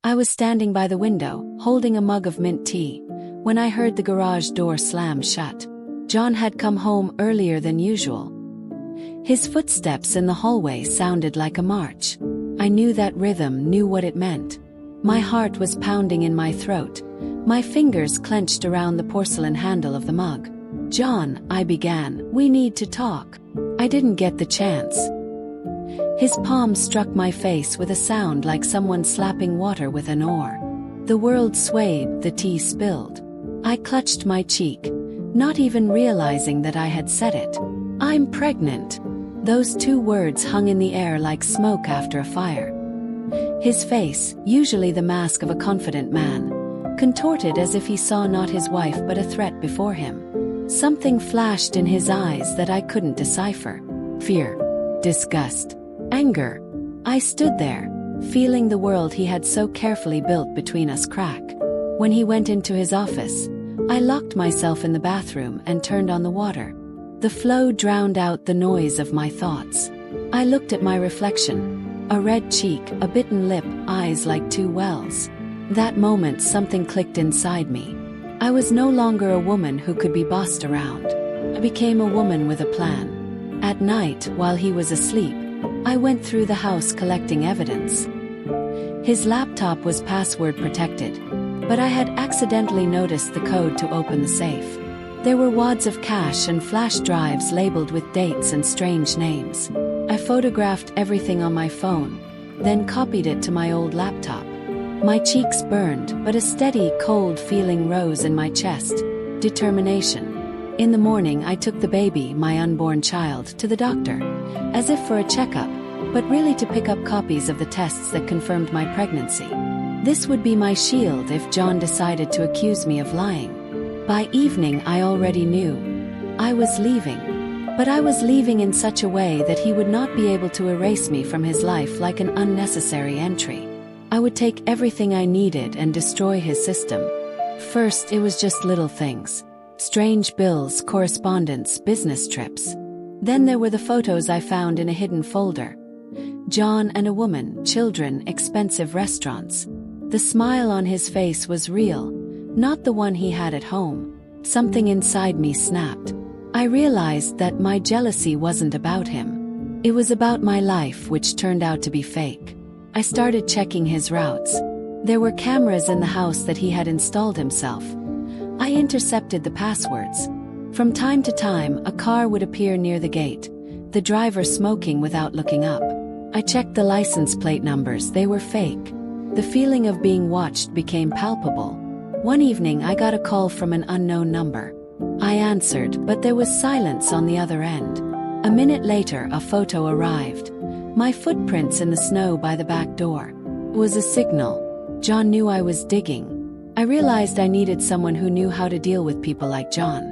I was standing by the window, holding a mug of mint tea, when I heard the garage door slam shut. John had come home earlier than usual. His footsteps in the hallway sounded like a march. I knew that rhythm, knew what it meant. My heart was pounding in my throat. My fingers clenched around the porcelain handle of the mug. "John," I began, "we need to talk." I didn't get the chance. His palm struck my face with a sound like someone slapping water with an oar. The world swayed, the tea spilled. I clutched my cheek, not even realizing that I had said it. "I'm pregnant." Those two words hung in the air like smoke after a fire. His face, usually the mask of a confident man, contorted as if he saw not his wife but a threat before him. Something flashed in his eyes that I couldn't decipher. Fear, disgust, anger. I stood there, feeling the world he had so carefully built between us crack. When he went into his office, I locked myself in the bathroom and turned on the water. The flow drowned out the noise of my thoughts. I looked at my reflection. A red cheek, a bitten lip, eyes like two wells. That moment something clicked inside me. I was no longer a woman who could be bossed around. I became a woman with a plan. At night, while he was asleep, I went through the house collecting evidence. His laptop was password protected, but I had accidentally noticed the code to open the safe. There were wads of cash and flash drives labeled with dates and strange names. I photographed everything on my phone, then copied it to my old laptop. My cheeks burned, but a steady, cold feeling rose in my chest. Determination. In the morning, I took the baby, my unborn child, to the doctor, as if for a checkup, but really to pick up copies of the tests that confirmed my pregnancy. This would be my shield if John decided to accuse me of lying. By evening, I already knew. I was leaving. But I was leaving in such a way that he would not be able to erase me from his life like an unnecessary entry. I would take everything I needed and destroy his system. First, it was just little things. Strange bills, correspondence, business trips. Then there were the photos I found in a hidden folder. John and a woman, children, expensive restaurants. The smile on his face was real, not the one he had at home. Something inside me snapped. I realized that my jealousy wasn't about him. It was about my life, which turned out to be fake. I started checking his routes. There were cameras in the house that he had installed himself. I intercepted the passwords. From time to time, a car would appear near the gate, the driver smoking without looking up. I checked the license plate numbers, they were fake. The feeling of being watched became palpable. One evening I got a call from an unknown number. I answered, but there was silence on the other end. A minute later, a photo arrived. My footprints in the snow by the back door. It was a signal. John knew I was digging. I realized I needed someone who knew how to deal with people like John.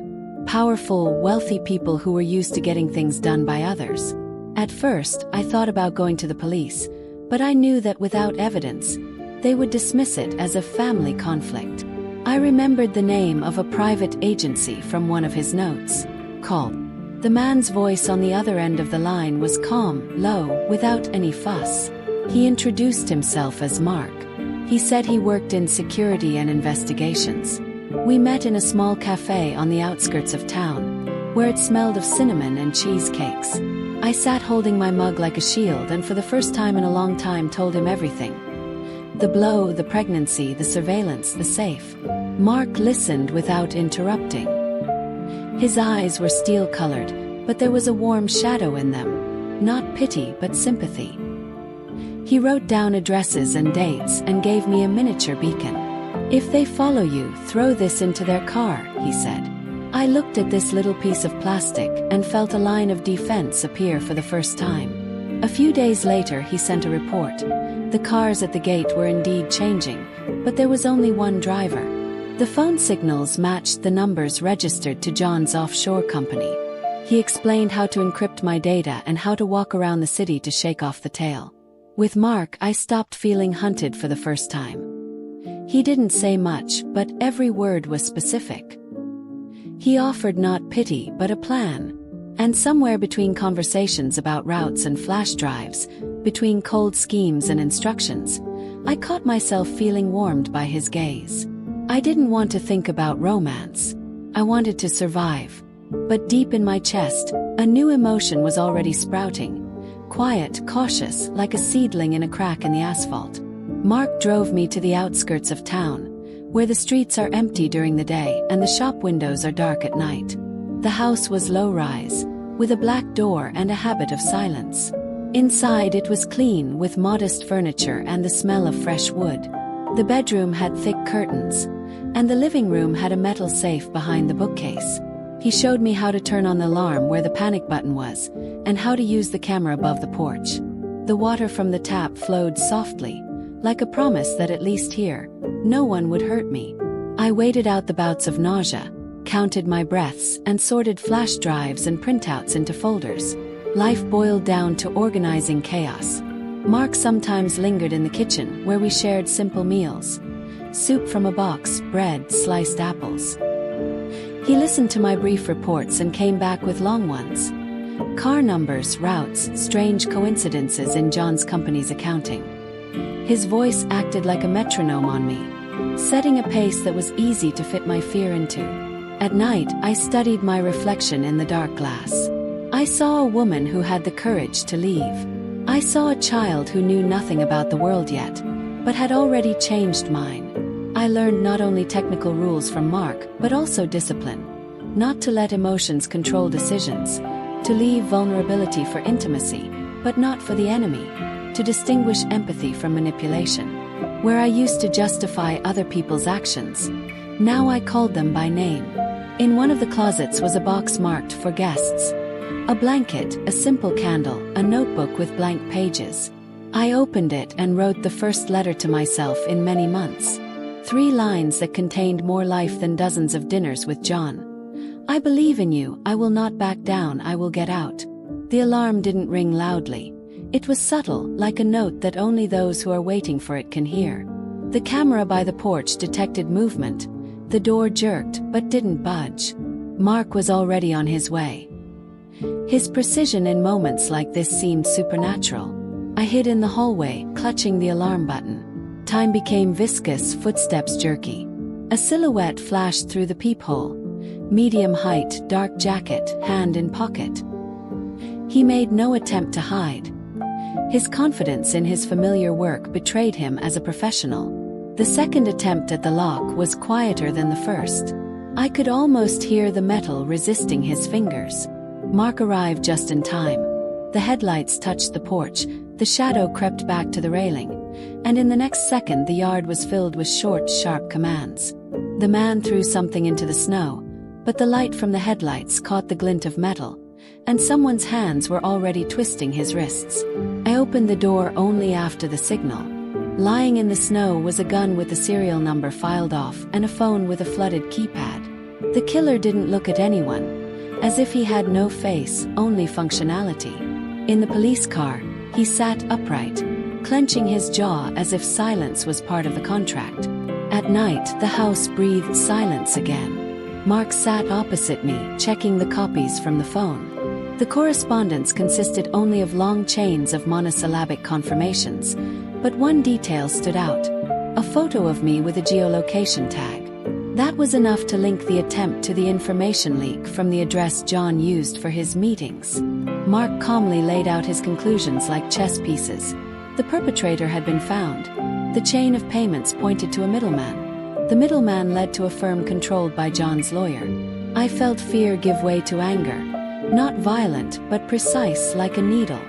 Powerful, wealthy people who were used to getting things done by others. At first, I thought about going to the police, but I knew that without evidence, they would dismiss it as a family conflict. I remembered the name of a private agency from one of his notes. Call. The man's voice on the other end of the line was calm, low, without any fuss. He introduced himself as Mark. He said he worked in security and investigations. We met in a small cafe on the outskirts of town, where it smelled of cinnamon and cheesecakes. I sat holding my mug like a shield and for the first time in a long time told him everything. The blow, the pregnancy, the surveillance, the safe. Mark listened without interrupting. His eyes were steel-colored, but there was a warm shadow in them. Not pity, but sympathy. He wrote down addresses and dates and gave me a miniature beacon. "If they follow you, throw this into their car," he said. I looked at this little piece of plastic and felt a line of defense appear for the first time. A few days later, he sent a report. The cars at the gate were indeed changing, but there was only one driver. The phone signals matched the numbers registered to John's offshore company. He explained how to encrypt my data and how to walk around the city to shake off the tail. With Mark, I stopped feeling hunted for the first time. He didn't say much, but every word was specific. He offered not pity, but a plan. And somewhere between conversations about routes and flash drives, between cold schemes and instructions, I caught myself feeling warmed by his gaze. I didn't want to think about romance. I wanted to survive. But deep in my chest, a new emotion was already sprouting. Quiet, cautious, like a seedling in a crack in the asphalt. Mark drove me to the outskirts of town, where the streets are empty during the day and the shop windows are dark at night. The house was low-rise, with a black door and a habit of silence. Inside it was clean, with modest furniture and the smell of fresh wood. The bedroom had thick curtains, and the living room had a metal safe behind the bookcase. He showed me how to turn on the alarm where the panic button was, and how to use the camera above the porch. The water from the tap flowed softly, like a promise that at least here, no one would hurt me. I waited out the bouts of nausea, counted my breaths, and sorted flash drives and printouts into folders. Life boiled down to organizing chaos. Mark sometimes lingered in the kitchen, where we shared simple meals. Soup from a box, bread, sliced apples. He listened to my brief reports and came back with long ones. Car numbers, routes, strange coincidences in John's company's accounting. His voice acted like a metronome on me, setting a pace that was easy to fit my fear into. At night, I studied my reflection in the dark glass. I saw a woman who had the courage to leave. I saw a child who knew nothing about the world yet, but had already changed mine. I learned not only technical rules from Mark, but also discipline. Not to let emotions control decisions, to leave vulnerability for intimacy, but not for the enemy, to distinguish empathy from manipulation. Where I used to justify other people's actions, now I called them by name. In one of the closets was a box marked for guests. A blanket, a simple candle, a notebook with blank pages. I opened it and wrote the first letter to myself in many months. 3 lines that contained more life than dozens of dinners with John. I believe in you, I will not back down, I will get out. The alarm didn't ring loudly. It was subtle, like a note that only those who are waiting for it can hear. The camera by the porch detected movement. The door jerked, but didn't budge. Mark was already on his way. His precision in moments like this seemed supernatural. I hid in the hallway, clutching the alarm button. Time became viscous, footsteps jerky. A silhouette flashed through the peephole. Medium height, dark jacket, hand in pocket. He made no attempt to hide. His confidence in his familiar work betrayed him as a professional. The second attempt at the lock was quieter than the first. I could almost hear the metal resisting his fingers. Mark arrived just in time. The headlights touched the porch, the shadow crept back to the railing, and in the next second the yard was filled with short, sharp commands. The man threw something into the snow, but the light from the headlights caught the glint of metal, and someone's hands were already twisting his wrists. I opened the door only after the signal. Lying in the snow was a gun with the serial number filed off and a phone with a flooded keypad. The killer didn't look at anyone, as if he had no face, only functionality. In the police car, he sat upright, clenching his jaw as if silence was part of the contract. At night, the house breathed silence again. Mark sat opposite me, checking the copies from the phone. The correspondence consisted only of long chains of monosyllabic confirmations, but one detail stood out: a photo of me with a geolocation tag. That was enough to link the attempt to the information leak from the address John used for his meetings. Mark calmly laid out his conclusions like chess pieces. The perpetrator had been found. The chain of payments pointed to a middleman. The middleman led to a firm controlled by John's lawyer. I felt fear give way to anger. Not violent, but precise, like a needle.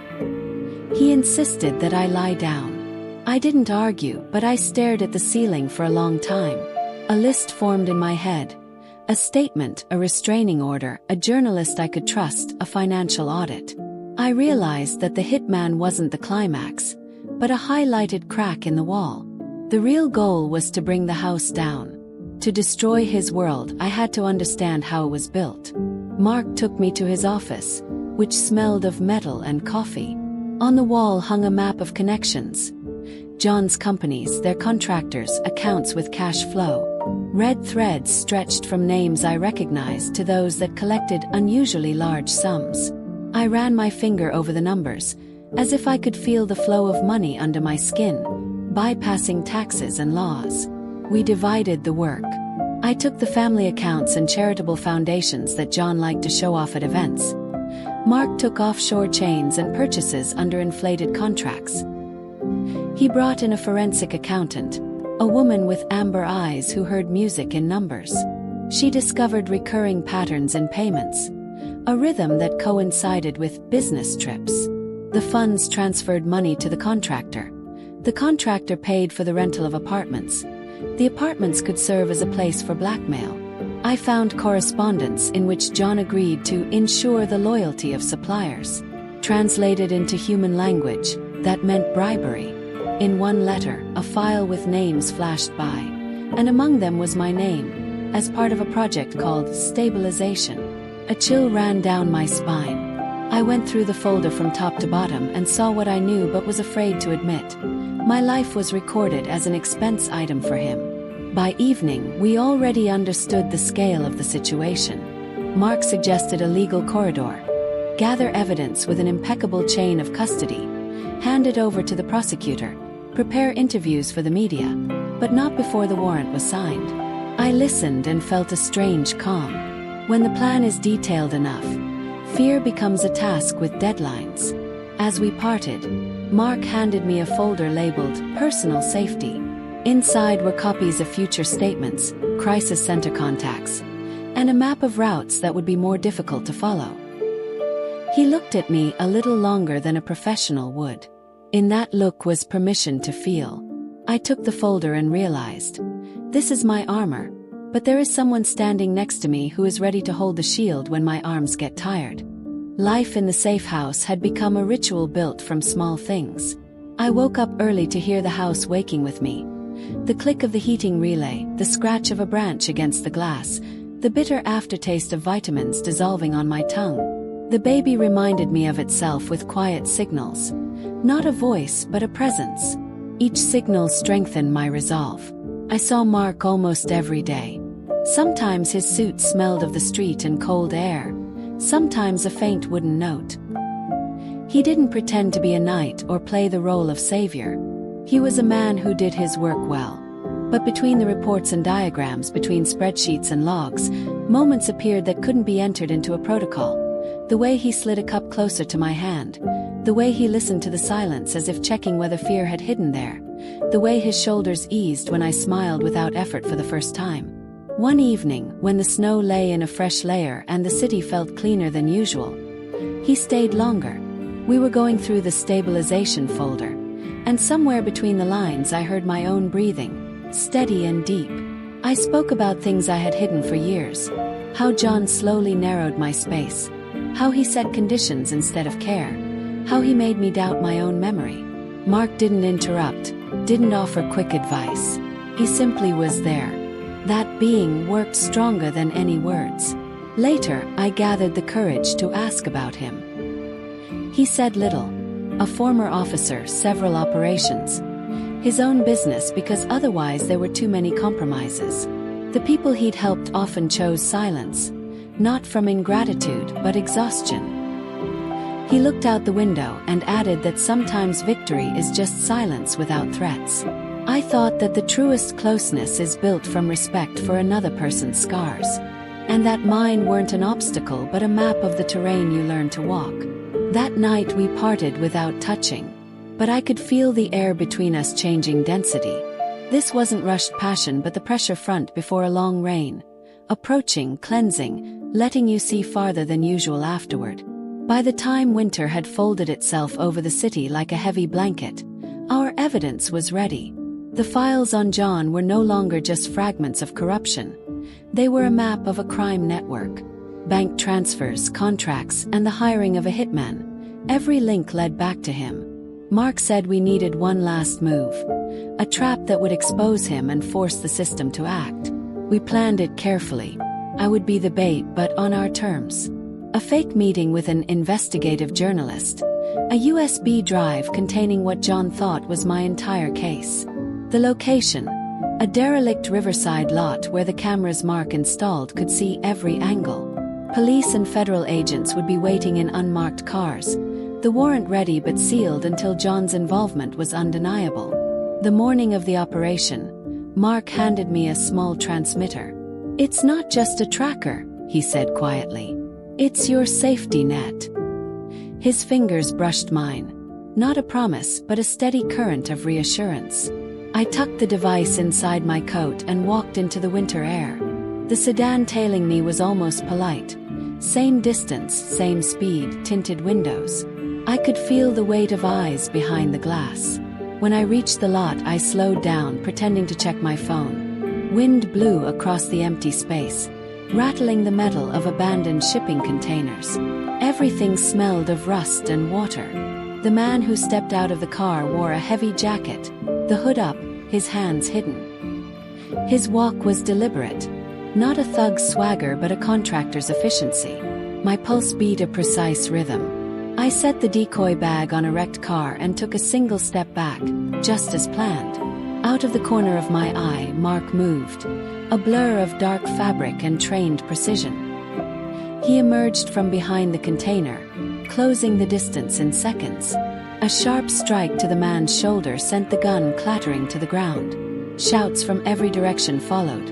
He insisted that I lie down. I didn't argue, but I stared at the ceiling for a long time. A list formed in my head. A statement, a restraining order, a journalist I could trust, a financial audit. I realized that the hitman wasn't the climax, but a highlighted crack in the wall. The real goal was to bring the house down. To destroy his world, I had to understand how it was built. Mark took me to his office, which smelled of metal and coffee. On the wall hung a map of connections. John's companies, their contractors, accounts with cash flow. Red threads stretched from names I recognized to those that collected unusually large sums. I ran my finger over the numbers, as if I could feel the flow of money under my skin. bypassing taxes and laws. We divided the work. I took the family accounts and charitable foundations that John liked to show off at events. Mark took offshore chains and purchases under inflated contracts. He brought in a forensic accountant, a woman with amber eyes who heard music in numbers. She discovered recurring patterns in payments, a rhythm that coincided with business trips. The funds transferred money to the contractor. The contractor paid for the rental of apartments. The apartments could serve as a place for blackmail. I found correspondence in which John agreed to ensure the loyalty of suppliers. Translated into human language, that meant bribery. In one letter, a file with names flashed by, and among them was my name, as part of a project called Stabilization. A chill ran down my spine. I went through the folder from top to bottom and saw what I knew but was afraid to admit. My life was recorded as an expense item for him. By evening, we already understood the scale of the situation. Mark suggested a legal corridor. Gather evidence with an impeccable chain of custody. Hand it over to the prosecutor. Prepare interviews for the media. But not before the warrant was signed. I listened and felt a strange calm. When the plan is detailed enough, fear becomes a task with deadlines. As we parted, Mark handed me a folder labeled Personal Safety. Inside were copies of future statements, crisis center contacts, and a map of routes that would be more difficult to follow. He looked at me a little longer than a professional would. In that look was permission to feel. I took the folder and realized, this is my armor. But there is someone standing next to me who is ready to hold the shield when my arms get tired. Life in the safe house had become a ritual built from small things. I woke up early to hear the house waking with me. The click of the heating relay, the scratch of a branch against the glass, the bitter aftertaste of vitamins dissolving on my tongue. The baby reminded me of itself with quiet signals. Not a voice, but a presence. Each signal strengthened my resolve. I saw Mark almost every day. Sometimes his suit smelled of the street and cold air. Sometimes a faint wooden note. He didn't pretend to be a knight or play the role of savior. He was a man who did his work well. But between the reports and diagrams, between spreadsheets and logs, moments appeared that couldn't be entered into a protocol. The way he slid a cup closer to my hand. The way he listened to the silence as if checking whether fear had hidden there. The way his shoulders eased when I smiled without effort for the first time. One evening, when the snow lay in a fresh layer and the city felt cleaner than usual, he stayed longer. We were going through the stabilization folder, and somewhere between the lines I heard my own breathing, steady and deep. I spoke about things I had hidden for years. How John slowly narrowed my space. How he set conditions instead of care. How he made me doubt my own memory. Mark didn't interrupt, didn't offer quick advice. He simply was there. That being worked stronger than any words. Later, I gathered the courage to ask about him. He said little. A former officer, several operations. His own business because otherwise there were too many compromises. The people he'd helped often chose silence. Not from ingratitude, but exhaustion. He looked out the window and added that sometimes victory is just silence without threats. I thought that the truest closeness is built from respect for another person's scars. And that mine weren't an obstacle but a map of the terrain you learn to walk. That night we parted without touching. But I could feel the air between us changing density. This wasn't rushed passion but the pressure front before a long rain. Approaching, cleansing, letting you see farther than usual afterward. By the time winter had folded itself over the city like a heavy blanket, our evidence was ready. The files on John were no longer just fragments of corruption. They were a map of a crime network. Bank transfers, contracts, and the hiring of a hitman. Every link led back to him. Mark said we needed one last move. A trap that would expose him and force the system to act. We planned it carefully. I would be the bait, but on our terms. A fake meeting with an investigative journalist. A USB drive containing what John thought was my entire case. The location. A derelict riverside lot where the cameras Mark installed could see every angle. Police and federal agents would be waiting in unmarked cars. The warrant ready but sealed until John's involvement was undeniable. The morning of the operation, Mark handed me a small transmitter. "It's not just a tracker," he said quietly. "It's your safety net." His fingers brushed mine. Not a promise, but a steady current of reassurance. I tucked the device inside my coat and walked into the winter air. The sedan tailing me was almost polite. Same distance, same speed, tinted windows. I could feel the weight of eyes behind the glass. When I reached the lot, I slowed down, pretending to check my phone. Wind blew across the empty space, rattling the metal of abandoned shipping containers. Everything smelled of rust and water. The man who stepped out of the car wore a heavy jacket, the hood up, his hands hidden. His walk was deliberate. Not a thug's swagger, but a contractor's efficiency. My pulse beat a precise rhythm. I set the decoy bag on a wrecked car and took a single step back, just as planned. Out of the corner of my eye, Mark moved, a blur of dark fabric and trained precision. He emerged from behind the container, closing the distance in seconds. A sharp strike to the man's shoulder sent the gun clattering to the ground. Shouts from every direction followed.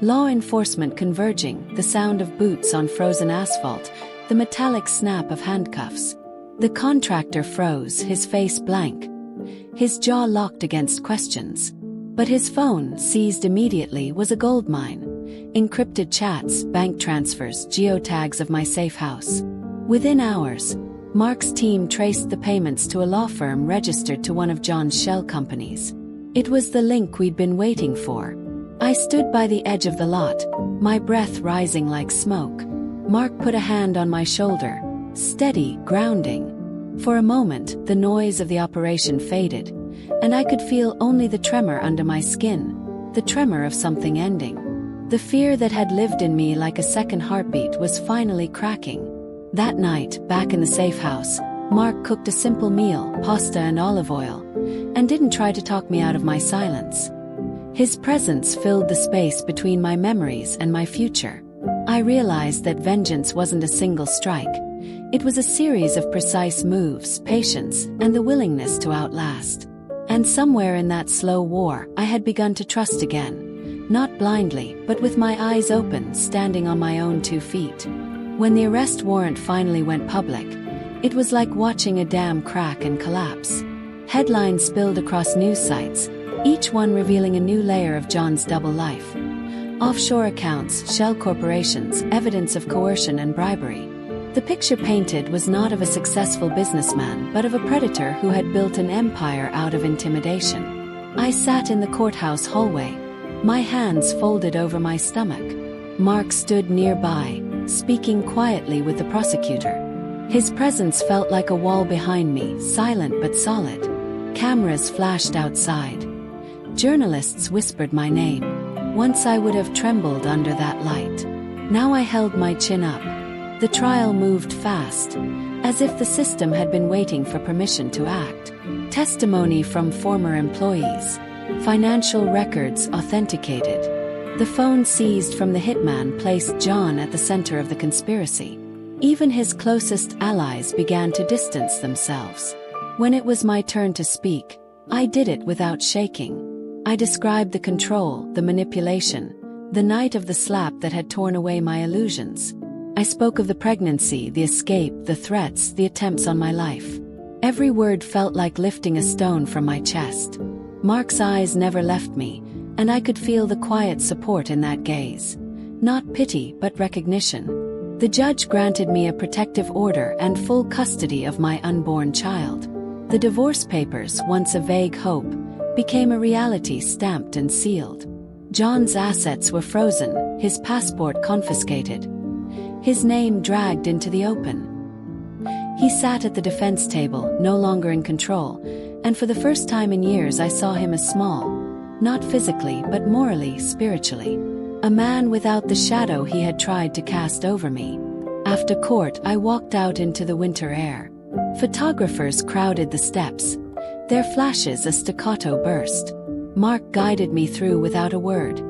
Law enforcement converging, the sound of boots on frozen asphalt, the metallic snap of handcuffs. The contractor froze, his face blank. His jaw locked against questions. But his phone, seized immediately, was a goldmine. Encrypted chats, bank transfers, geotags of my safe house. Within hours, Mark's team traced the payments to a law firm registered to one of John's shell companies. It was the link we'd been waiting for. I stood by the edge of the lot, my breath rising like smoke. Mark put a hand on my shoulder, steady, grounding. For a moment, the noise of the operation faded, and I could feel only the tremor under my skin, the tremor of something ending. The fear that had lived in me like a second heartbeat was finally cracking. That night, back in the safe house, Mark cooked a simple meal, pasta and olive oil, and didn't try to talk me out of my silence. His presence filled the space between my memories and my future. I realized that vengeance wasn't a single strike. It was a series of precise moves, patience, and the willingness to outlast. And somewhere in that slow war, I had begun to trust again. Not blindly, but with my eyes open, standing on my own 2 feet. When the arrest warrant finally went public, it was like watching a dam crack and collapse. Headlines spilled across news sites, each one revealing a new layer of John's double life. Offshore accounts, shell corporations, evidence of coercion and bribery. The picture painted was not of a successful businessman, but of a predator who had built an empire out of intimidation. I sat in the courthouse hallway, my hands folded over my stomach. Mark stood nearby, speaking quietly with the prosecutor. His presence felt like a wall behind me, silent but solid. Cameras flashed outside. Journalists whispered my name. Once I would have trembled under that light. Now I held my chin up. The trial moved fast, as if the system had been waiting for permission to act. Testimony from former employees. Financial records authenticated. The phone seized from the hitman placed John at the center of the conspiracy. Even his closest allies began to distance themselves. When it was my turn to speak, I did it without shaking. I described the control, the manipulation, the night of the slap that had torn away my illusions. I spoke of the pregnancy, the escape, the threats, the attempts on my life. Every word felt like lifting a stone from my chest. Mark's eyes never left me, and I could feel the quiet support in that gaze. Not pity, but recognition. The judge granted me a protective order and full custody of my unborn child. The divorce papers, once a vague hope, became a reality, stamped and sealed. John's assets were frozen, his passport confiscated. His name dragged into the open. He sat at the defense table, no longer in control, and for the first time in years I saw him as small, not physically but morally, spiritually. A man without the shadow he had tried to cast over me. After court, I walked out into the winter air. Photographers crowded the steps. Their flashes a staccato burst. Mark guided me through without a word.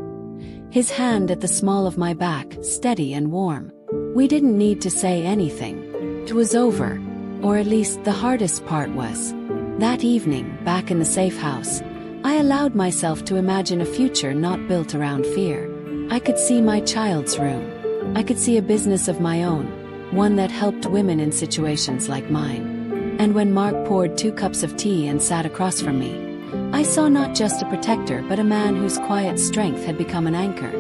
His hand at the small of my back, steady and warm. We didn't need to say anything. It was over, or at least the hardest part was. That evening, back in the safe house, I allowed myself to imagine a future not built around fear. I could see my child's room. I could see a business of my own, one that helped women in situations like mine. And when Mark poured 2 cups of tea and sat across from me, I saw not just a protector but a man whose quiet strength had become an anchor.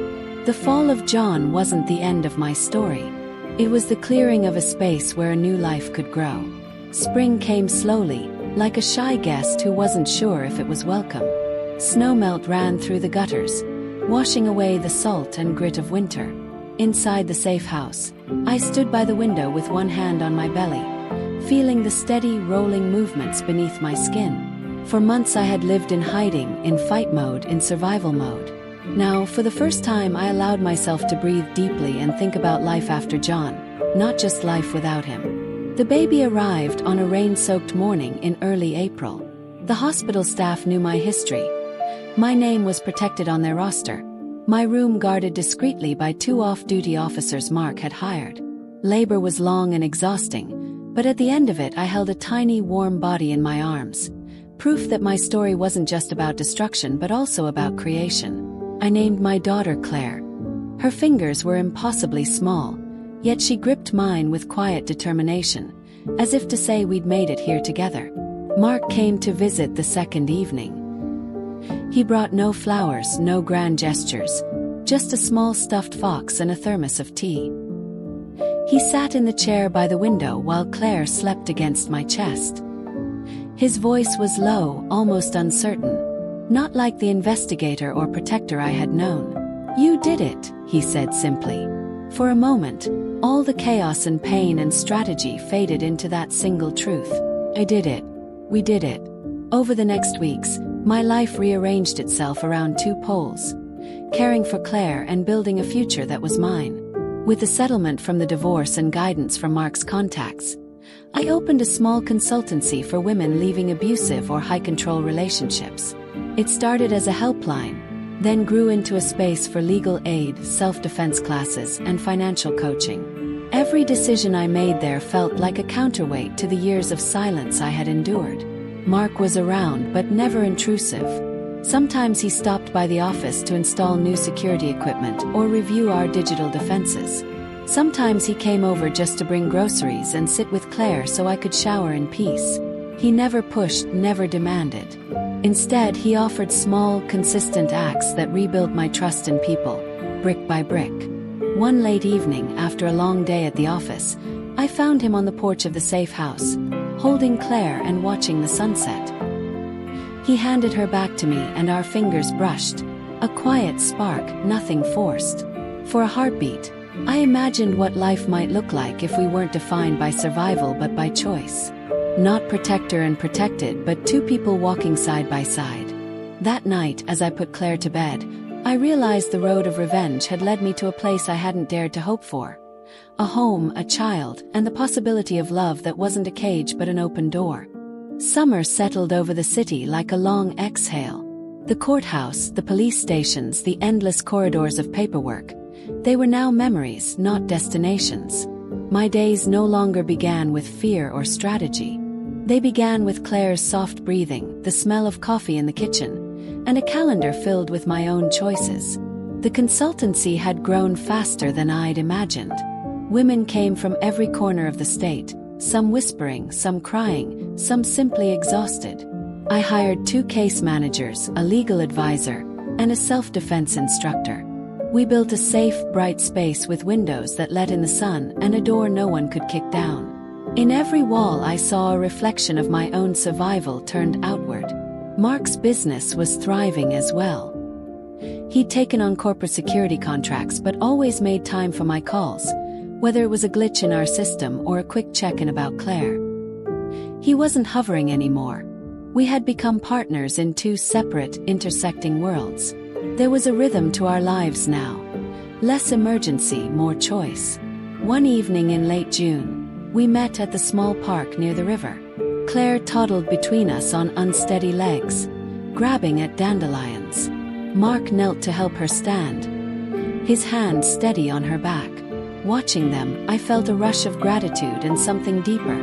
The fall of John wasn't the end of my story. It was the clearing of a space where a new life could grow. Spring came slowly, like a shy guest who wasn't sure if it was welcome. Snowmelt ran through the gutters, washing away the salt and grit of winter. Inside the safe house, I stood by the window with one hand on my belly, feeling the steady, rolling movements beneath my skin. For months I had lived in hiding, in fight mode, in survival mode. Now, for the first time, I allowed myself to breathe deeply and think about life after John, not just life without him. The baby arrived on a rain-soaked morning in early April. The hospital staff knew my history. My name was protected on their roster. My room guarded discreetly by 2 off-duty officers Mark had hired. Labor was long and exhausting, but at the end of it I held a tiny, warm body in my arms. Proof that my story wasn't just about destruction but also about creation. I named my daughter Claire. Her fingers were impossibly small, yet she gripped mine with quiet determination, as if to say we'd made it here together. Mark came to visit the second evening. He brought no flowers, no grand gestures, just a small stuffed fox and a thermos of tea. He sat in the chair by the window while Claire slept against my chest. His voice was low, almost uncertain, not like the investigator or protector I had known. "You did it," he said simply. For a moment, all the chaos and pain and strategy faded into that single truth. I did it. We did it. Over the next weeks, my life rearranged itself around 2 poles: caring for Claire and building a future that was mine. With the settlement from the divorce and guidance from Mark's contacts, I opened a small consultancy for women leaving abusive or high-control relationships. It started as a helpline, then grew into a space for legal aid, self-defense classes, and financial coaching. Every decision I made there felt like a counterweight to the years of silence I had endured. Mark was around but never intrusive. Sometimes he stopped by the office to install new security equipment or review our digital defenses. Sometimes he came over just to bring groceries and sit with Claire so I could shower in peace. He never pushed, never demanded. Instead, he offered small, consistent acts that rebuilt my trust in people, brick by brick. One late evening, after a long day at the office, I found him on the porch of the safe house, holding Claire and watching the sunset. He handed her back to me and our fingers brushed, a quiet spark, nothing forced. For a heartbeat, I imagined what life might look like if we weren't defined by survival but by choice. Not protector and protected, but 2 people walking side by side. That night, as I put Claire to bed, I realized the road of revenge had led me to a place I hadn't dared to hope for. A home, a child, and the possibility of love that wasn't a cage but an open door. Summer settled over the city like a long exhale. The courthouse, the police stations, the endless corridors of paperwork. They were now memories, not destinations. My days no longer began with fear or strategy. They began with Claire's soft breathing, the smell of coffee in the kitchen, and a calendar filled with my own choices. The consultancy had grown faster than I'd imagined. Women came from every corner of the state, some whispering, some crying, some simply exhausted. I hired 2 case managers, a legal advisor, and a self-defense instructor. We built a safe, bright space with windows that let in the sun and a door no one could kick down. In every wall I saw a reflection of my own survival turned outward. Mark's business was thriving as well. He'd taken on corporate security contracts but always made time for my calls, whether it was a glitch in our system or a quick check-in about Claire. He wasn't hovering anymore. We had become partners in 2 separate, intersecting worlds. There was a rhythm to our lives now. Less emergency, more choice. One evening in late June, we met at the small park near the river. Claire toddled between us on unsteady legs, grabbing at dandelions. Mark knelt to help her stand, his hand steady on her back. Watching them, I felt a rush of gratitude and something deeper,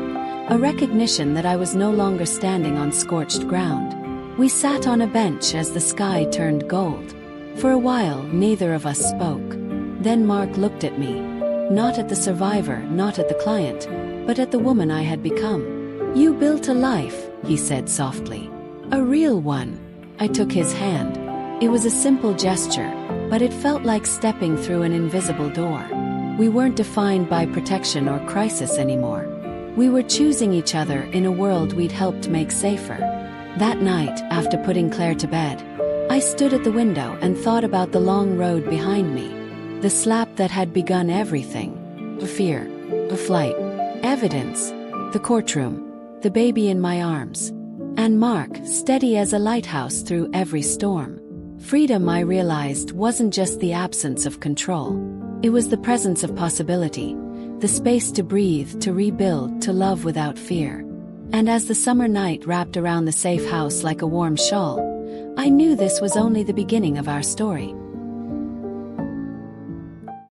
a recognition that I was no longer standing on scorched ground. We sat on a bench as the sky turned gold. For a while, neither of us spoke. Then Mark looked at me. Not at the survivor, not at the client, but at the woman I had become. "You built a life," he said softly. "A real one." I took his hand. It was a simple gesture, but it felt like stepping through an invisible door. We weren't defined by protection or crisis anymore. We were choosing each other in a world we'd helped make safer. That night, after putting Claire to bed, I stood at the window and thought about the long road behind me. The slap that had begun everything. The fear. The flight. Evidence. The courtroom. The baby in my arms. And Mark, steady as a lighthouse through every storm. Freedom, I realized, wasn't just the absence of control. It was the presence of possibility. The space to breathe, to rebuild, to love without fear. And as the summer night wrapped around the safe house like a warm shawl, I knew this was only the beginning of our story.